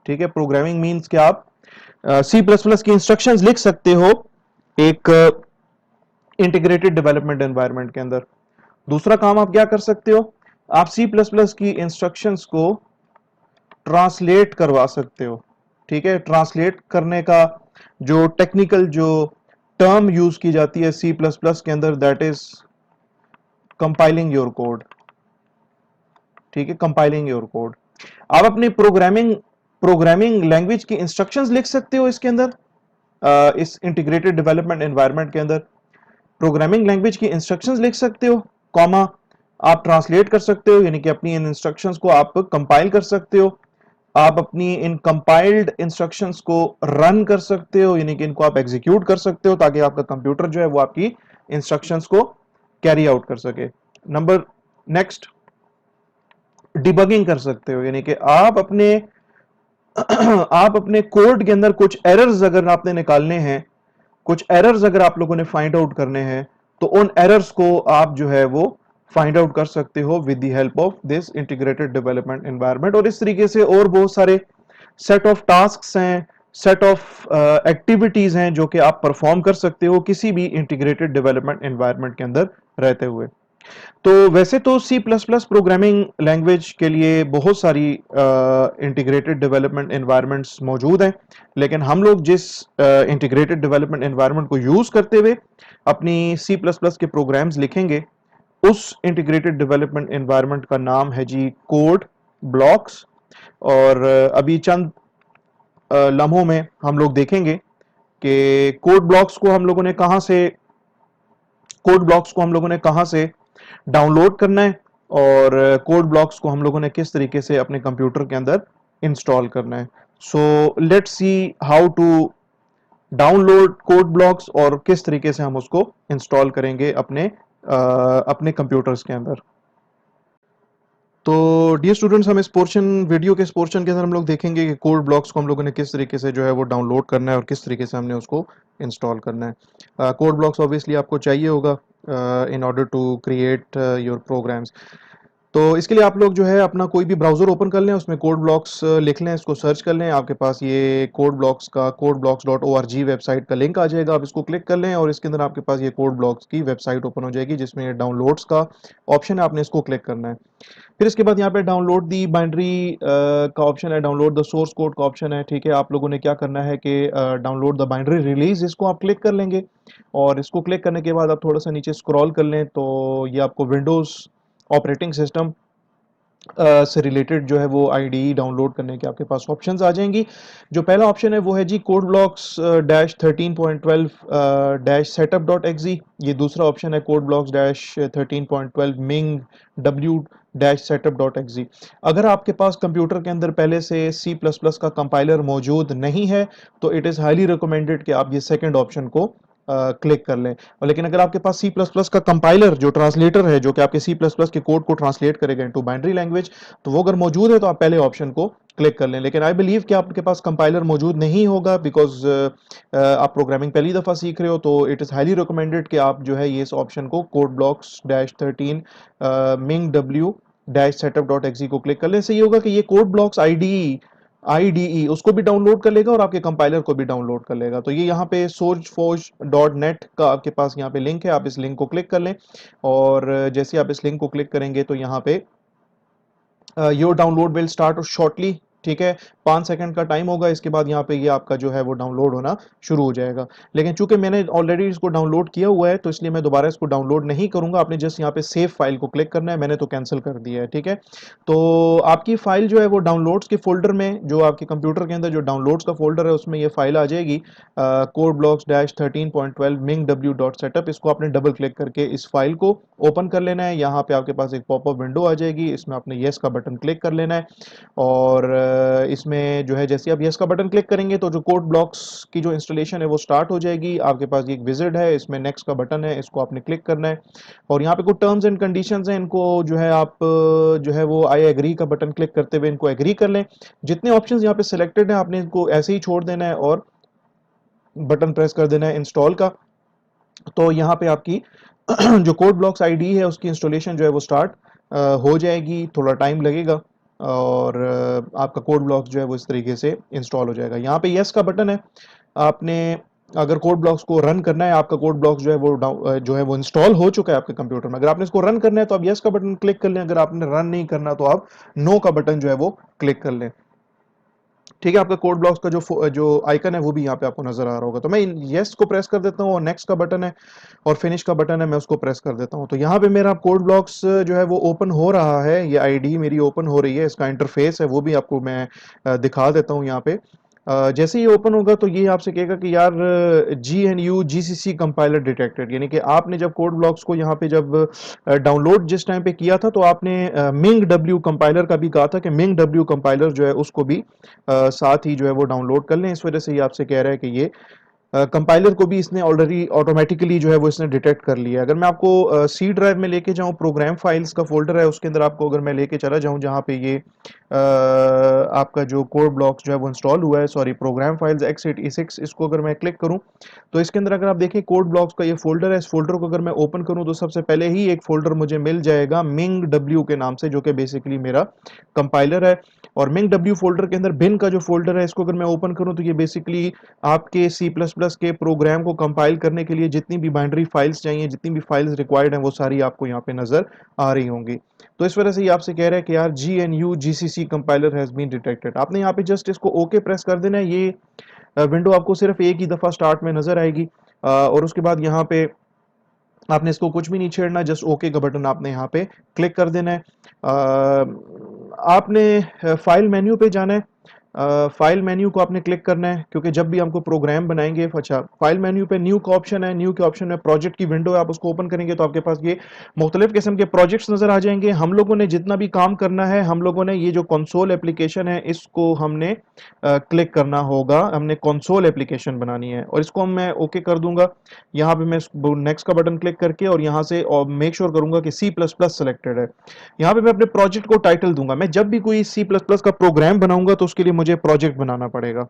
ठीक है, प्रोग्रामिंग मींस कि आप सी प्लस प्लस की इंस्ट्रक्शंस लिख सकते हो एक इंटीग्रेटेड डेवलपमेंट एनवायरनमेंट के अंदर। दूसरा काम आप क्या कर सकते हो, आप सी प्लस प्लस की इंस्ट्रक्शंस को ट्रांसलेट करवा सकते हो। ठीक है, ट्रांसलेट करने का जो टेक्निकल जो टर्म यूज की जाती है सी प्लस प्लस के अंदर, that is compiling your code. ठीक है, कंपाइलिंग योर कोड। आप अपनी प्रोग्रामिंग प्रोग्रामिंग लैंग्वेज की इंस्ट्रक्शंस लिख सकते हो इसके अंदर, इस इंटीग्रेटेड डेवलपमेंट एनवायरनमेंट के अंदर प्रोग्रामिंग लैंग्वेज की इंस्ट्रक्शंस लिख सकते हो, कॉमा आप ट्रांसलेट कर सकते हो, यानी कि अपनी इन इंस्ट्रक्शंस को आप कंपाइल कर सकते हो, आप अपनी इन कंपाइल्ड इंस्ट्रक्शंस को रन कर सकते हो, यानी कि इनको आप एग्जीक्यूट कर सकते हो ताकि आपका कंप्यूटर जो है वो आपकी इंस्ट्रक्शंस को कैरी आउट कर सके। नंबर नेक्स्ट, डिबगिंग कर सकते हो, यानी कि आप अपने आप अपने कोड के अंदर कुछ एरर्स अगर आपने निकालने हैं, कुछ एरर्स अगर आप लोगों ने फाइंड आउट करने हैं, तो उन एरर्स को आप जो है वो फाइंड आउट कर सकते हो with the help of this integrated development environment. और इस तरीके से और बहुत सारे सेट ऑफ टास्क्स हैं, सेट ऑफ एक्टिविटीज हैं जो कि आप परफॉर्म कर सकते हो किसी भी इंटीग्रेटेड डेवलपमेंट एनवायरनमेंट के अंदर रहते हुए। तो वैसे तो C plus plus programming language के लिए बहुत सारी इंटीग्रेटेड डेवलपमेंट एनवायरनमेंट्स मौजूद हैं, लेकिन हम लोग जिस इंटीग्रेटेड डेवलपमेंट एनवायरनमेंट को यूज करते हुए अपनी सी प्लस प्लस के प्रोग्राम्स लिखेंगे, उस इंटीग्रेटेड डेवलपमेंट एनवायरनमेंट का नाम है जी कोड ब्लॉक्स। और अभी चंद लम्हों में हम लोग देखेंगे कि कोड ब्लॉक्स को हम लोगों ने कहां से डाउनलोड करना है, और कोड ब्लॉक्स को हम लोगों ने किस तरीके से अपने कंप्यूटर के अंदर इंस्टॉल करना है। So let's see how to download code blocks और किस तरीके से हम उसको इंस्टॉल करेंगे अपने कंप्यूटर्स के अंदर। तो डियर स्टूडेंट्स, हम इस पोर्शन वीडियो के इस पोर्शन के अंदर हम लोग देखेंगे कि कोड ब्लॉक्स को हम लोगों ने किस तरीके से जो है वो डाउनलोड करना है और किस तरीके से हमने उसको इंस्टॉल करना है। कोड ब्लॉक्स ऑब्वियसली आपको चाहिए होगा in order to create your programs. तो इसके लिए आप लोग जो है अपना कोई भी ब्राउजर ओपन कर लें, उसमें कोड ब्लॉक्स लिख लें, इसको सर्च कर लें, आपके पास ये कोड ब्लॉक्स का codeblocks.org वेबसाइट का लिंक आ जाएगा, आप इसको क्लिक कर लें और इसके अंदर आपके पास ये कोड ब्लॉक्स की वेबसाइट ओपन हो जाएगी जिसमें ये डाउनलोड्स का ऑप्शन है, आपने इसको क्लिक करना है। फिर इसके बाद यहाँ पे डाउनलोड दी बाइनरी का ऑप्शन है, डाउनलोड द सोर्स कोड का ऑप्शन है। ठीक है, आप लोगों ने क्या करना है कि डाउनलोड द बाइनरी रिलीज, इसको आप क्लिक कर लेंगे और इसको क्लिक करने के बाद आप थोड़ा सा नीचे स्क्रॉल कर लें तो ये आपको विंडोज ऑपरेटिंग सिस्टम से रिलेटेड जो है वो आईडीई डाउनलोड करने के आपके पास ऑप्शंस आ जाएंगी। जो पहला ऑप्शन है वो है जी code blocks dash 13.12 dash setup dot exe. ये दूसरा ऑप्शन है कोड ब्लॉक्स डैश 13.12 मिंग डब्ल्यू डैश सेटअप डॉट एक्जी। अगर आपके पास कंप्यूटर के अंदर पहले से सी प्लस प्लस का कंपाइलर मौजूद नहीं है तो इट इज़ हाईली रिकमेंडेड कि आप ये सेकंड ऑप्शन को क्लिक कर लें। और लेकिन अगर आपके पास सी प्लस प्लस का कंपाइलर जो ट्रांसलेटर है जो कि आपके सी प्लस प्लस के कोड को ट्रांसलेट करेगा इनटू बाइनरी लैंग्वेज, तो वो अगर मौजूद है तो आप पहले ऑप्शन को क्लिक कर लें। लेकिन आई बिलीव कि आपके पास कंपाइलर मौजूद नहीं होगा बिकॉज आप प्रोग्रामिंग पहली दफ़ा सीख रहे हो, तो इट इज़ हाईली रिकमेंडेड कि आप जो है ये इस ऑप्शन को कोड ब्लॉक्स डैश 13 मिंग डब्ल्यू डैश सेटअप डॉट एक्सी को क्लिक कर लें। इससे ये होगा कि ये कोड ब्लॉक्स आईडीई उसको भी डाउनलोड कर लेगा और आपके कंपाइलर को भी डाउनलोड कर लेगा। तो ये यहाँ पे sourceforge.net का आपके पास यहाँ पे लिंक है, आप इस लिंक को क्लिक कर लें और जैसे आप इस लिंक को क्लिक करेंगे तो यहाँ पे your download will start shortly. ठीक है, 5 सेकंड का टाइम होगा, इसके बाद यहाँ पे ये आपका जो है वो डाउनलोड होना शुरू हो जाएगा। लेकिन चूंकि मैंने ऑलरेडी इसको डाउनलोड किया हुआ है तो इसलिए मैं दोबारा इसको डाउनलोड नहीं करूंगा। आपने जस्ट यहाँ पे सेव फाइल को क्लिक करना है, मैंने तो कैंसिल कर दिया है। ठीक है, तो आपकी फाइल जो है वो डाउनलोड्स के फोल्डर में, जो आपके कंप्यूटर के अंदर जो डाउनलोड्स का फोल्डर है उसमें ये फाइल आ जाएगी कोड ब्लॉक्स डैश 13.12 मिंग डब्ल्यू डॉट सेटअप। इसको आपने डबल क्लिक करके इस फाइल को ओपन कर लेना है। यहाँ पे आपके पास एक पॉपअप विंडो आ जाएगी, इसमें आपने येस का बटन क्लिक कर लेना है और इसमें जो है जैसे आप यस का बटन क्लिक करेंगे तो जो कोड ब्लॉक्स की जो इंस्टॉलेशन है वो स्टार्ट हो जाएगी। आपके पास एक विजिट है, इसमें नेक्स्ट का बटन है, इसको आपने क्लिक करना है और यहाँ पे कुछ टर्म्स एंड कंडीशंस हैं, इनको जो है आप जो है वो आई एग्री का बटन क्लिक करते हुए इनको एग्री कर लें। जितने ऑप्शंस यहाँ पे सिलेक्टेड हैं आपने इनको ऐसे ही छोड़ देना है और बटन प्रेस कर देना है इंस्टॉल का। तो यहाँ पे आपकी जो कोड ब्लॉक्स आईडी है उसकी इंस्टॉलेशन जो है वो स्टार्ट हो जाएगी, थोड़ा टाइम लगेगा और आपका कोड ब्लॉक्स जो है वो इस तरीके से इंस्टॉल हो जाएगा। यहाँ पे यस का बटन है, आपने अगर कोड ब्लॉक्स को रन करना है, आपका कोड ब्लॉक्स जो है वो इंस्टॉल हो चुका है आपके कंप्यूटर में, अगर आपने इसको रन करना है तो आप यस का बटन क्लिक कर लें, अगर आपने रन नहीं करना तो आप नो का बटन जो है वो क्लिक कर लें। ठीक है, आपका कोड ब्लॉक्स का जो आइकन है वो भी यहाँ पे आपको नजर आ रहा होगा। तो मैं येस को प्रेस कर देता हूँ और नेक्स्ट का बटन है और फिनिश का बटन है, मैं उसको प्रेस कर देता हूँ। तो यहाँ पे मेरा कोड ब्लॉक्स जो है वो ओपन हो रहा है, ये आईडी मेरी ओपन हो रही है, इसका इंटरफेस है वो भी आपको मैं दिखा देता हूँ यहाँ पे। जैसे ही ओपन होगा तो ये आपसे कहेगा कि यार GNU GCC कंपाइलर डिटेक्टेड, यानी कि आपने जब कोड ब्लॉक्स को यहाँ पे जब डाउनलोड जिस टाइम पे किया था तो आपने मिंग डब्ल्यू कंपाइलर का भी कहा था कि मिंग डब्ल्यू कंपाइलर जो है उसको भी साथ ही जो है वो डाउनलोड कर लें। इस वजह से ये आपसे कह रहा है कि ये कंपाइलर को भी इसने ऑलरेडी ऑटोमेटिकली जो है वो इसने डिटेक्ट कर लिया है। अगर मैं आपको सी ड्राइव में लेके जाऊं, प्रोग्राम फाइल्स का फोल्डर है उसके अंदर आपको अगर मैं लेके चला जाऊं जहां पे ये आपका जो कोड ब्लॉक्स जो है वो इंस्टॉल हुआ है, सॉरी प्रोग्राम फाइल्स x86, इसको अगर मैं क्लिक करूं तो इसके अंदर अगर आप देखें कोड ब्लॉक्स का ये फोल्डर है। इस फोल्डर को अगर मैं ओपन करूं तो सबसे पहले ही एक फोल्डर मुझे मिल जाएगा मिंग डब्ल्यू के नाम से, जो कि बेसिकली मेरा कंपाइलर है। और मिंग डब्ल्यू फोल्डर के अंदर बिन का जो फोल्डर है इसको अगर मैं ओपन करूं तो ये बेसिकली आपके सी प्लस प्लस के प्रोग्राम को कंपाइल करने के लिए जितनी भी बाइनरी फाइल्स चाहिए, जितनी भी फाइल्स रिक्वायर्ड हैं, वो सारी आपको यहाँ पे नजर आ रही होंगी। तो इस वजह से ये आपसे कह रहा है कि यार GNU GCC compiler has been detected. आपने यहाँ पे जस्ट इसको ओके प्रेस कर देना है। ये विंडो आपको सिर्फ एक ही दफा स्टार्ट में नजर आएगी और उसके बाद यहाँ पे आपने इसको कुछ भी नहीं छेड़ना, जस्ट ओके का बटन आपने यहाँ पे क्लिक कर देना है। आपने फाइल मेन्यू पे जाना है। फाइल मेन्यू को आपने क्लिक करना है क्योंकि जब भी हमको प्रोग्राम बनाएंगे, अच्छा फाइल मेन्यू पे न्यू का ऑप्शन है, न्यू के ऑप्शन में प्रोजेक्ट की विंडो है, आप उसको ओपन करेंगे तो आपके पास ये मुख्तलिफ किस्म के प्रोजेक्ट्स नजर आ जाएंगे। हम लोगों ने जितना भी काम करना है, हम लोगों ने ये जो कंसोल एप्लीकेशन है इसको हमने क्लिक करना होगा, हमने कंसोल एप्लीकेशन बनानी है और इसको मैं ओके कर दूंगा। यहाँ पे मैं नेक्स्ट का बटन क्लिक करके और यहाँ से और मेक श्योर करूंगा कि C++ सेलेक्टेड है। यहाँ पे मैं अपने प्रोजेक्ट को टाइटल दूंगा। मैं जब भी कोई C++ का प्रोग्राम बनाऊंगा तो उसके लिए मुझे प्रोजेक्ट बनाना पड़ेगा।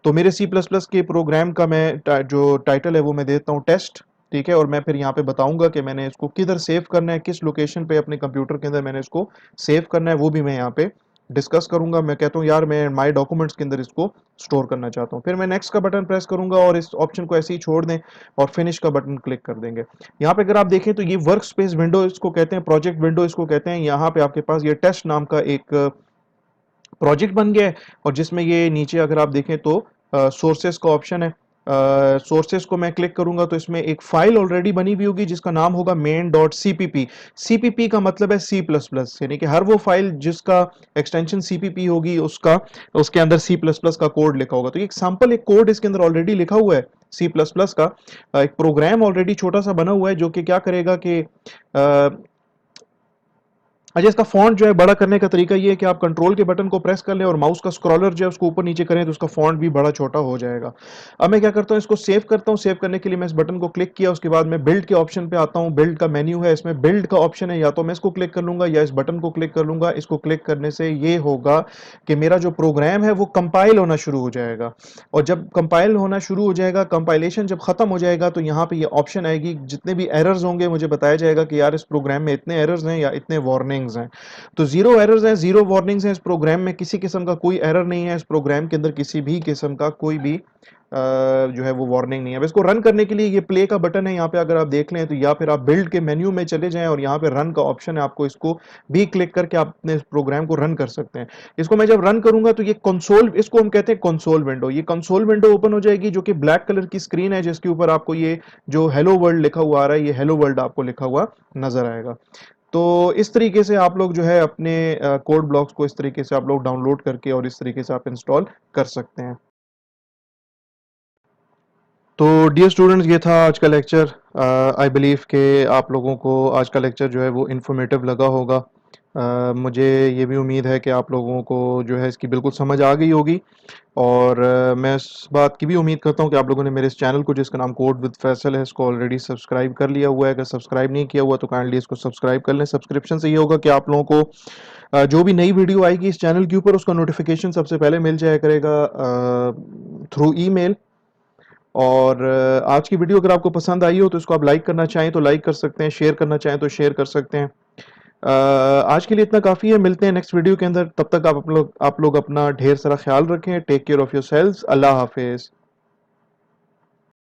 तो मेरे C++ के प्रोग्राम का मैं जो टाइटल है वो मैं देता हूँ टेस्ट, ठीक है। और मैं फिर यहाँ पे बताऊंगा कि मैंने इसको किधर सेव करना है, किस लोकेशन पे अपने कंप्यूटर के अंदर मैंने इसको सेव करना है, वो भी मैं यहाँ पे डिस्कस करूंगा। मैं कहता हूँ यार मैं माय डॉक्यूमेंट्स के अंदर इसको स्टोर करना चाहता हूँ, फिर मैं नेक्स्ट का बटन प्रेस करूंगा और इस ऑप्शन को ऐसे ही छोड़ दें और फिनिश का बटन क्लिक कर देंगे। यहाँ पे अगर आप देखें तो ये वर्क स्पेस विंडो इसको कहते हैं, प्रोजेक्ट विंडो इसको कहते हैं। यहाँ पे आपके पास ये टेस्ट नाम का एक प्रोजेक्ट बन गया है और जिसमें ये नीचे अगर आप देखें तो सोर्सेस का ऑप्शन है। सोर्सेस को मैं क्लिक करूंगा तो इसमें एक फाइल ऑलरेडी बनी हुई होगी जिसका नाम होगा main.cpp। cpp का मतलब है C++, यानी कि हर वो फाइल जिसका एक्सटेंशन cpp होगी उसका उसके अंदर C++ का कोड लिखा होगा। तो एक सैंपल एक कोड इसके अंदर ऑलरेडी लिखा हुआ है C++ का। एक प्रोग्राम ऑलरेडी छोटा सा बना हुआ है जो कि क्या करेगा कि अच्छा, इसका फॉन्ट जो है बड़ा करने का तरीका ये है कि आप कंट्रोल के बटन को प्रेस कर लें और माउस का स्क्रॉलर जो है उसको ऊपर नीचे करें तो उसका फॉन्ट भी बड़ा छोटा हो जाएगा। अब मैं क्या करता हूँ, इसको सेव करता हूँ। सेव करने के लिए मैं इस बटन को क्लिक किया, उसके बाद मैं बिल्ड के ऑप्शन पे आता हूँ। बिल्ड का मेन्यू है, इसमें बिल्ड का ऑप्शन है, या तो मैं इसको क्लिक कर लूंगा या इस बटन को क्लिक कर लूंगा। इसको क्लिक करने से ये होगा कि मेरा जो प्रोग्राम है वो कंपाइल होना शुरू हो जाएगा और जब कंपाइल होना शुरू हो जाएगा, कंपाइलेशन जब खत्म हो जाएगा तो यहाँ पे ये ऑप्शन आएगी, जितने भी एरर्स होंगे मुझे बताया जाएगा कि यार इस प्रोग्राम में इतने एरर्स हैं या इतने वार्निंग्स हैं। तो जीरो एरर्स हैं, जीरो वार्निंग्स हैं। इस प्रोग्राम में किसी किस्म का कोई एरर नहीं है, इस प्रोग्राम के अंदर किसी भी किस्म का कोई भी जो है वो वार्निंग नहीं है। अब इसको रन करने के लिए ये प्ले का बटन है, यहाँ पे अगर आप देख लें तो, या फिर आप बिल्ड के मेन्यू में चले जाएं और यहाँ पे रन का ऑप्शन है, आपको इसको भी क्लिक करके आप अपने इस प्रोग्राम को रन कर सकते हैं। इसको मैं जब रन करूंगा तो ये कंसोल, इसको हम कहते हैं कंसोल विंडो, ये कंसोल विंडो ओपन हो जाएगी जो कि ब्लैक कलर की स्क्रीन है जिसके ऊपर आपको ये जो हेलो वर्ल्ड लिखा हुआ आ रहा है, ये हेलो वर्ल्ड आपको लिखा हुआ नजर आएगा। तो इस तरीके से आप लोग जो है अपने कोड ब्लॉक्स को इस तरीके से आप लोग डाउनलोड करके और इस तरीके से आप इंस्टॉल कर सकते हैं। तो डियर स्टूडेंट्स, ये था आज का लेक्चर। आई बिलीव कि आप लोगों को आज का लेक्चर जो है वो इन्फॉर्मेटिव लगा होगा। मुझे ये भी उम्मीद है कि आप लोगों को जो है इसकी बिल्कुल समझ आ गई होगी और मैं इस बात की भी उम्मीद करता हूँ कि आप लोगों ने मेरे इस चैनल को जिसका नाम कोड विद फैसल है इसको ऑलरेडी सब्सक्राइब कर लिया हुआ है। अगर सब्सक्राइब नहीं किया हुआ तो काइंडली इसको सब्सक्राइब कर लें। सब्सक्रिप्शन से ये होगा कि आप लोगों को जो भी नई वीडियो आएगी इस चैनल के ऊपर उसका नोटिफिकेशन सबसे पहले मिल जाया करेगा थ्रू ईमेल। और आज की वीडियो अगर आपको पसंद आई हो तो इसको आप लाइक करना चाहें तो लाइक कर सकते हैं, शेयर करना चाहें तो शेयर कर सकते हैं। आज के लिए इतना काफ़ी है, मिलते हैं नेक्स्ट वीडियो के अंदर। तब तक आप लोग अपना ढेर सारा ख्याल रखें। Take care of yourselves. अल्लाह हाफिज़।